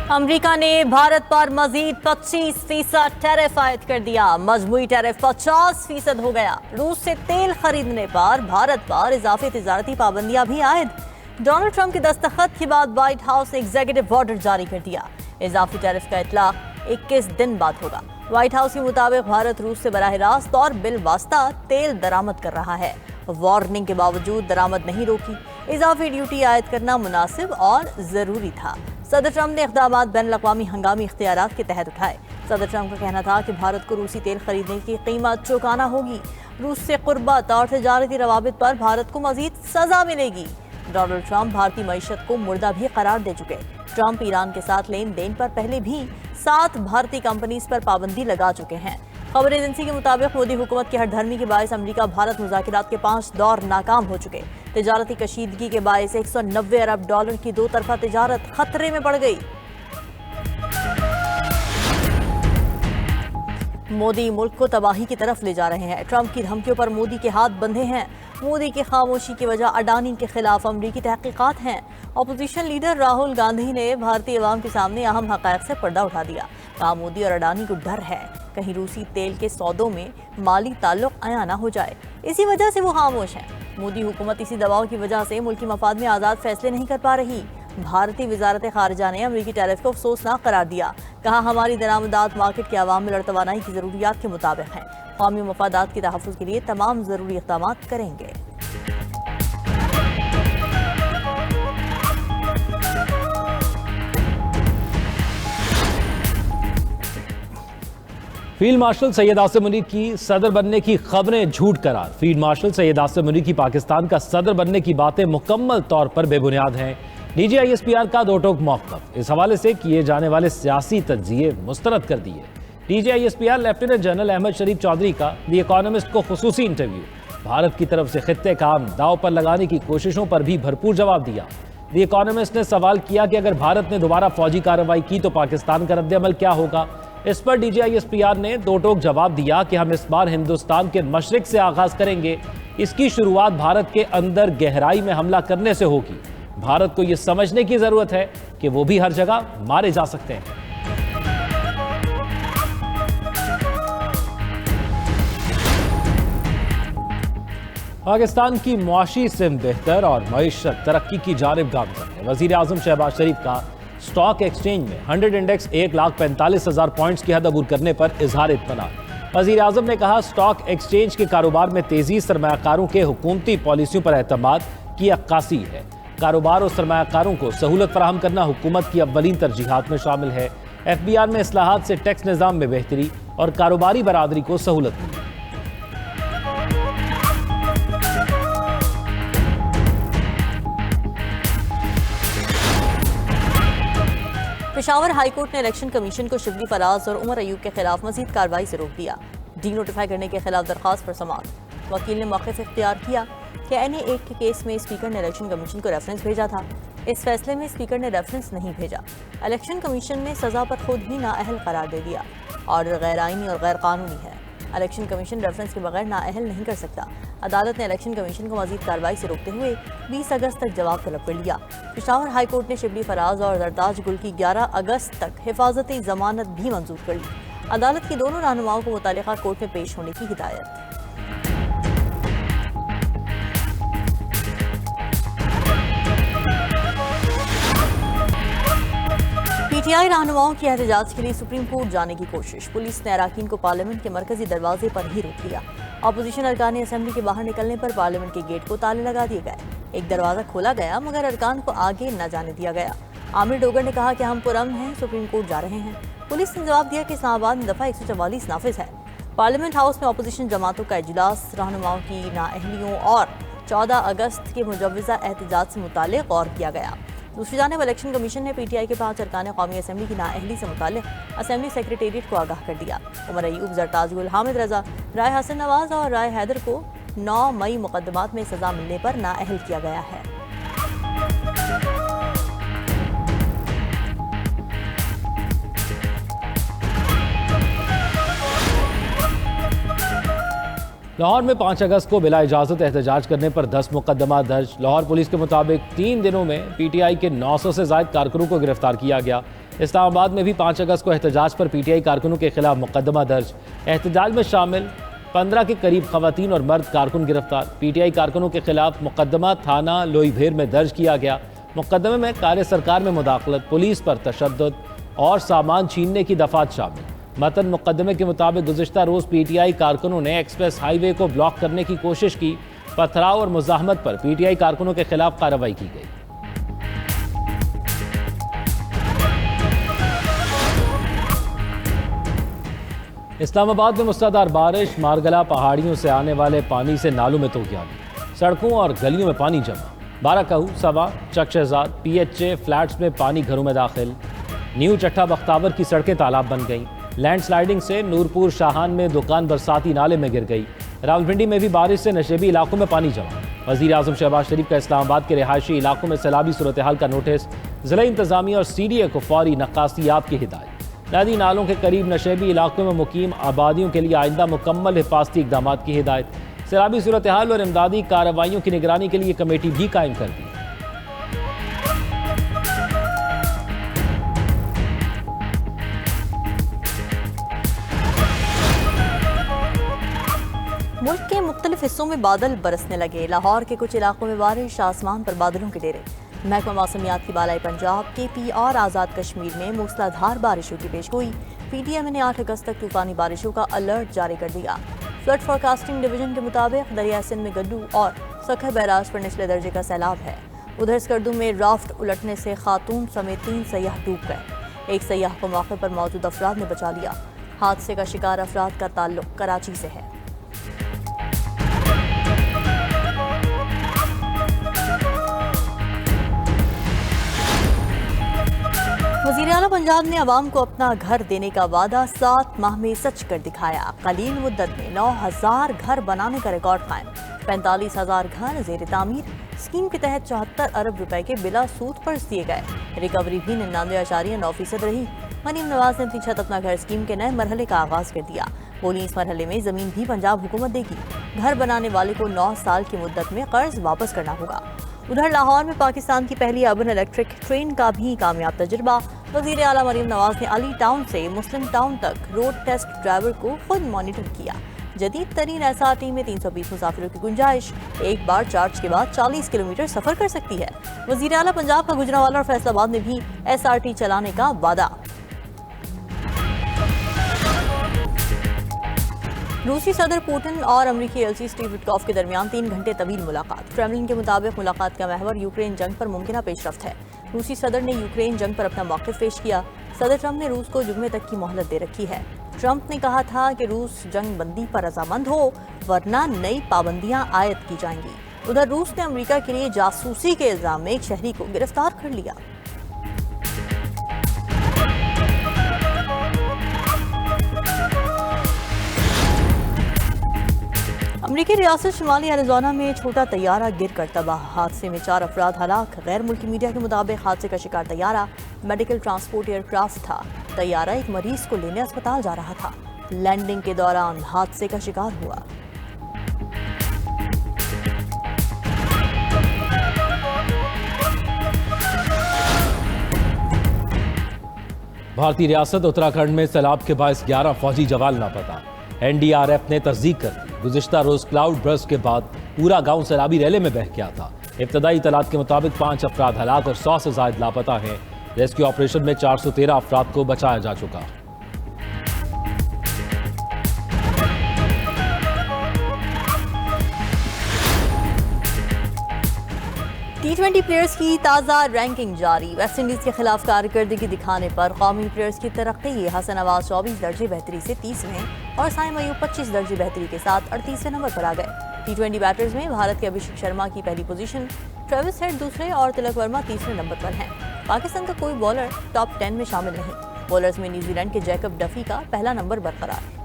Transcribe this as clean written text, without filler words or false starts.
America ने भारत पर मजीद 25% tariff आयद कर दिया। मजमूई टैरिफ 50% हो गया। रूस से तेल खरीदने पर भारत पर इजाफी तिजारती पाबंदियां भी आयद। डोनाल्ड ट्रंप के दस्तखत के बाद व्हाइट हाउस ने एग्जीक्यूटिव ऑर्डर जारी कर दिया। इजाफी टैरिफ का इतलाक 21 दिन बाद होगा। व्हाइट हाउस के मुताबिक भारत रूस से बराह रास्त और बिल वास्ता तेल दरामद कर रहा है। वार्निंग के बावजूद दरामद नहीं रोकी। इजाफी ड्यूटी आयद करना मुनासिब और जरूरी था। सदर ट्रंप ने इक़दामात बैन अक़वामी हंगामी इख्तियारात के तहत उठाए। सदर ट्रंप का कहना था कि भारत को रूसी तेल खरीदने की कीमत चुकाना होगी। रूस से कुर्बत और तजारती रवाबित पर भारत को मजीद सजा मिलेगी। डोनाल्ड ट्रंप भारतीय मईशत को मुर्दा भी करार दे चुके। ट्रंप ईरान के साथ लेन देन पर पहले भी 7 भारतीय कंपनीज पर पाबंदी लगा चुके हैं। खबर एजेंसी के मुताबिक मोदी हुकूमत की हरधर्मी के बायस अमेरिका भारत मुज़ाकरात के 5 दौर नाकाम हो चुके। तिजारती कशीदगी के बायस 190 अरब डॉलर की 2 तरफा तिजारत खतरे में पड़ गई। मोदी मुल्क को तबाही की तरफ ले जा रहे हैं। ट्रंप की धमकियों पर मोदी के हाथ बंधे हैं। मोदी की खामोशी की वजह अडानी के खिलाफ अमरीकी तहकीकात हैं। अपोजिशन लीडर राहुल गांधी ने भारतीय अवाम के सामने अहम हक़ाइक़ से पर्दा उठा दिया। कहा मोदी और अडानी को डर है कहीं रूसी तेल के सौदों में माली ताल्लुक आया ना हो जाए, इसी वजह से वो खामोश हैं। मोदी हुकूमत इसी दबाव की वजह से मुल्की मफाद में आज़ाद फैसले नहीं कर पा रही। भारतीय वजारत खारजा ने अमरीकी टैरिफ को अफसोसनाक करार दिया। कहा हमारी दरामदात मार्केट के अवामिल और तवानाई की ज़रूरियात के मुताबिक हैं। कौमी मफादात के तहफ़्फ़ुज़ के लिए तमाम ज़रूरी इक़दाम करेंगे। फील्ड मार्शल सैयद आसिम मुनीर की सदर बनने की खबरें झूठ करार। फील्ड मार्शल सैयद आसिम मुनीर की पाकिस्तान का सदर बनने की बातें मुकम्मल तौर पर बेबुनियाद हैं। DGISPR का दो टोक मौक़िफ़। इस हवाले से किए जाने वाले सियासी तज्जिए मुस्तरद कर दिए। DGISPR लेफ्टिनेंट जनरल अहमद शरीफ चौधरी का द इकोनॉमिस्ट को खुसूसी इंटरव्यू। भारत की तरफ से खित्ते काम दाव पर लगाने की कोशिशों पर भी भरपूर जवाब दिया। द इकोनॉमिस्ट ने सवाल किया कि अगर भारत ने दोबारा फौजी कार्रवाई की तो पाकिस्तान का रद्द-ए-अमल क्या होगा। इस पर DGISPR ने दो टोक जवाब दिया कि हम इस बार हिंदुस्तान के मशरिक से आगाज करेंगे। इसकी शुरुआत भारत के अंदर गहराई में हमला करने से होगी। भारत को यह समझने की जरूरत है कि वो भी हर जगह मारे जा सकते हैं। पाकिस्तान की मुआशी सिम बेहतर और मईशत तरक्की की जानिब गामज़न है। वज़ीर आज़म शहबाज शरीफ का स्टॉक एक्सचेंज में 100 इंडेक्स 1,45,000 पॉइंट्स की हद अबूर करने पर इजहार इत्मीनान। वज़ीर आज़म ने कहा स्टॉक एक्सचेंज के कारोबार में तेजी सरमायाकारों के हुकूमती पॉलिसियों पर एतमाद की अक्कासी है। कारोबार और सरमायाकारों को सहूलत फराहम करना हुकूमत की अव्वलीन तरजीहात में शामिल है। FBR में इस्लाहात से टैक्स निज़ाम में बेहतरी और कारोबारी बरादरी को सहूलत मिली। पेशावर हाईकोर्ट ने इलेक्शन कमीशन को शिबली फराज और उमर अयूब के खिलाफ मजीद कार्रवाई से रोक दिया। डी नोटिफाई करने के खिलाफ दरख्वास्त पर समाअत। वकील ने मौक़िफ़ इख्तियार किया कि NA 1 के केस में स्पीकर ने इलेक्शन कमीशन को रेफरेंस भेजा था। इस फैसले में स्पीकर ने रेफरेंस नहीं भेजा। इलेक्शन कमीशन ने सज़ा पर खुद ही नाअहल करार दे दिया। ऑर्डर गैर आइनी और गैर कानूनी है। इलेक्शन कमीशन रेफरेंस के बगैर नाअहल नहीं कर सकता। अदालत ने इलेक्शन कमीशन को मजीद कार्रवाई से रोकते हुए 20 अगस्त तक जवाब तलब कर लिया। पेशावर हाई कोर्ट ने शिबली फराज और जरताज गुल की 11 अगस्त तक हिफाजती जमानत भी मंजूर कर ली। अदालत की दोनों रहनुमाओं को मुतालिका कोर्ट में पेश होने की हिदायत। PTI रहनुमाओं की एहतजाज के लिए सुप्रीम कोर्ट जाने की कोशिश। पुलिस ने अराकीन को पार्लियामेंट के मरकजी दरवाजे पर ही रोक लिया। अपोजिशन अरकान असेंबली के बाहर निकलने पर पार्लियामेंट के गेट को ताले लगा दिए गए। एक दरवाज़ा खोला गया मगर अरकान को आगे न जाने दिया गया। आमिर डोगर ने कहा कि हम पुरअमन हैं, सुप्रीम कोर्ट जा रहे हैं। पुलिस ने जवाब दिया कि इस्लामाबाद में दफ़ा 144 नाफिज है। पार्लियामेंट हाउस में अपोजिशन जमातों का इजलास, रहनुमाओं की नाअहलियों और 14 अगस्त के मुजव्वज़ा एहतजाज से मुताल्लिक़ गौर किया गया। दूसरी जानिब इलेक्शन कमीशन ने PTI के 5 अरकान कौमी असेंबली की नाअहली से मुताल्लिक़ असेंबली सेक्रेटेरिएट को आगाह कर दिया। उमर अयूब, जरताज गुल, हामिद रजा, राय हसन नवाज और राय हैदर को 9 मई मुकदमात में सजा मिलने पर नाअहल किया गया है। लाहौर में 5 अगस्त को बिला इजाज़त एहतजाज करने पर 10 मुकदमा दर्ज। लाहौर पुलिस के मुताबिक 3 दिनों में पीटीआई के 900 से ज़ायद कारकुनों को गिरफ्तार किया गया। इस्लामाबाद में भी 5 अगस्त को एहतजाज पर पीटीआई कारकुनों के खिलाफ मुकदमा दर्ज। एहतजाज में शामिल 15 के करीब खवातीन और मर्द कारकुन गिरफ्तार। पीटीआई कारकुनों के खिलाफ मुकदमा थाना लोईभेर में दर्ज किया गया। मुकदमे में कार्य सरकार में मुदाखलत, पुलिस पर तशद्दुद और सामान छीनने की दफात शामिल। मतन मुकदमे के मुताबिक गुज़िश्ता रोज़ पीटीआई कारकुनों ने एक्सप्रेस हाईवे को ब्लॉक करने की कोशिश की। पथराव और मुज़ाहमत पर पीटीआई कारकुनों के खिलाफ कार्रवाई की गई। इस्लामाबाद में मूसलाधार बारिश, मारगला पहाड़ियों से आने वाले पानी से नालों में तोगियानी, सड़कों और गलियों में पानी जमा। बाराकहू, सवा, चक शहजाद, पीएचए फ्लैट्स में पानी घरों में दाखिल। न्यू चट्टा बख्तावर की सड़कें तालाब बन गईं। लैंडस्लाइडिंग से नूरपुर शाहान में दुकान बरसाती नाले में गिर गई। रावलपिंडी में भी बारिश से नशेबी इलाकों में पानी जमा। वज़ीर आज़म शहबाज शरीफ का इस्लामाबाद के रिहायशी इलाकों में सैलाबी सूरत हाल का नोटिस। ज़िला इंतज़ामिया और सीडीए को फौरी नक्कासियात की हिदायत। नदी नालों के करीब नशेबी इलाकों में मुकीम आबादियों के लिए आइंदा मुकम्मल हिफाजती इक़दाम की हिदायत। सैलाबी सूरत हाल और इमदादी कार्रवाइयों की निगरानी के लिए कमेटी भी कायम कर दी। मुल्क के मुख्तलिफ हिस्सों में बादल बरसने लगे। लाहौर के कुछ इलाकों में बारिश, आसमान पर बादलों के डेरे। महकमा मौसमियात की बालाई पंजाब, केपी और आज़ाद कश्मीर में मूसलाधार बारिशों की पेशगोई। पीटीएम ने 8 अगस्त तक तूफानी बारिशों का अलर्ट जारी कर दिया। फ्लड फोरकास्टिंग डिवीजन के मुताबिक दरिया सिंध में गड्डू और सखर बैराज पर निचले दर्जे का सैलाब है। उधर स्कर्दू में राफ्ट उलटने से खातून समेत 3 सयाह डूब गए। एक सयाह को मौके पर मौजूद अफराद ने बचा लिया। हादसे का शिकार अफराद का ताल्लुक कराची से है। वज़ीर आला पंजाब ने अवाम को अपना घर देने का वादा 7 माह में सच कर दिखाया। कलील मुद्दत में 9000 घर बनाने का रिकॉर्ड कायम। 45,000 घर ज़ेर तामीर। स्कीम के तहत 74 अरब रुपए के बिला सूद कर्ज दिए गए। रिकवरी भी 99.9% रही। मरीम नवाज ने अपनी छत अपना घर स्कीम के नए मरहले का आगाज कर दिया। बोली, इस मरहले में जमीन भी पंजाब हुकूमत देगी। घर बनाने वाले को 9 साल की मुद्दत में कर्ज वापस करना होगा। उधर लाहौर में पाकिस्तान की पहली अर्बन इलेक्ट्रिक ट्रेन का भी कामयाब तजुर्बा। वज़ीर आला मरीम नवाज ने अली टाउन से मुस्लिम टाउन तक रोड टेस्ट ड्राइवर को खुद मॉनिटर किया। जदीद तरीन SRT में 320 मुसाफिरों की गुंजाइश। एक बार चार्ज के बाद 40 किलोमीटर सफर कर सकती है। वज़ीर आला पंजाब का गुजरांवाला और फैसलाबाद में भी SRT चलाने का वादा। रूसी सदर पुतिन और अमरीकी एलसी स्टीव विटकॉफ के दरमियान 3 घंटे तवील मुलाकात। क्रेमलिन के मुताबिक मुलाकात का महवर यूक्रेन जंग पर मुमकिन पेशरफ्त है। रूसी सदर ने यूक्रेन जंग पर अपना मौक़िफ़ पेश किया। सदर ट्रंप ने रूस को जुम्मे तक की मोहलत दे रखी है। ट्रंप ने कहा था कि रूस जंग बंदी पर रजामंद हो, वरना नई पाबंदियां आयद की जाएंगी। उधर रूस ने अमेरिका के लिए जासूसी के इल्जाम में एक शहरी को गिरफ्तार कर लिया। अमरीकी रियासत शुमाली एरिज़ोना में छोटा तैयारा गिर कर तबाह। हादसे में 4 अफराद हलाक। गैर मुल्की मीडिया के मुताबिक हादसे का शिकार तैयारा मेडिकल ट्रांसपोर्ट एयरक्राफ्ट था। तैयारा एक मरीज को लेने अस्पताल जा रहा था। लैंडिंग के दौरान हादसे का शिकार हुआ। भारतीय रियासत उत्तराखंड में सैलाब के बायस 11 फौजी जवान लापता। NDRF ने तस्दीक कर दी। गुज़िश्ता रोज क्लाउड बर्स्ट के बाद पूरा गांव सैलाबी रैले में बह गया था। इब्तदाई इतलात के मुताबिक 5 अफराद हलाक और 100 से ज़ायद लापता हैं। रेस्क्यू ऑपरेशन में 413 अफराद को बचाया जा चुका। T20 प्लेयर्स की ताज़ा रैंकिंग जारी। वेस्ट इंडीज के खिलाफ कारकर्दगी दिखाने पर कौमी प्लेयर्स की तरक्की। हसन नवाज 24 दर्जे बेहतरी से 30वें और साइम अयूब 25 दर्जे बेहतरी के साथ 38वें नंबर पर आ गए। T20 बैटर्स में भारत के अभिषेक शर्मा की पहली पोजीशन, ट्रेविस हेड दूसरे और तिलक वर्मा तीसरे नंबर पर हैं। पाकिस्तान का कोई बॉलर टॉप 10 में शामिल नहीं। बॉलर्स में न्यूजीलैंड के जैकब डफी का पहला नंबर बरकरार।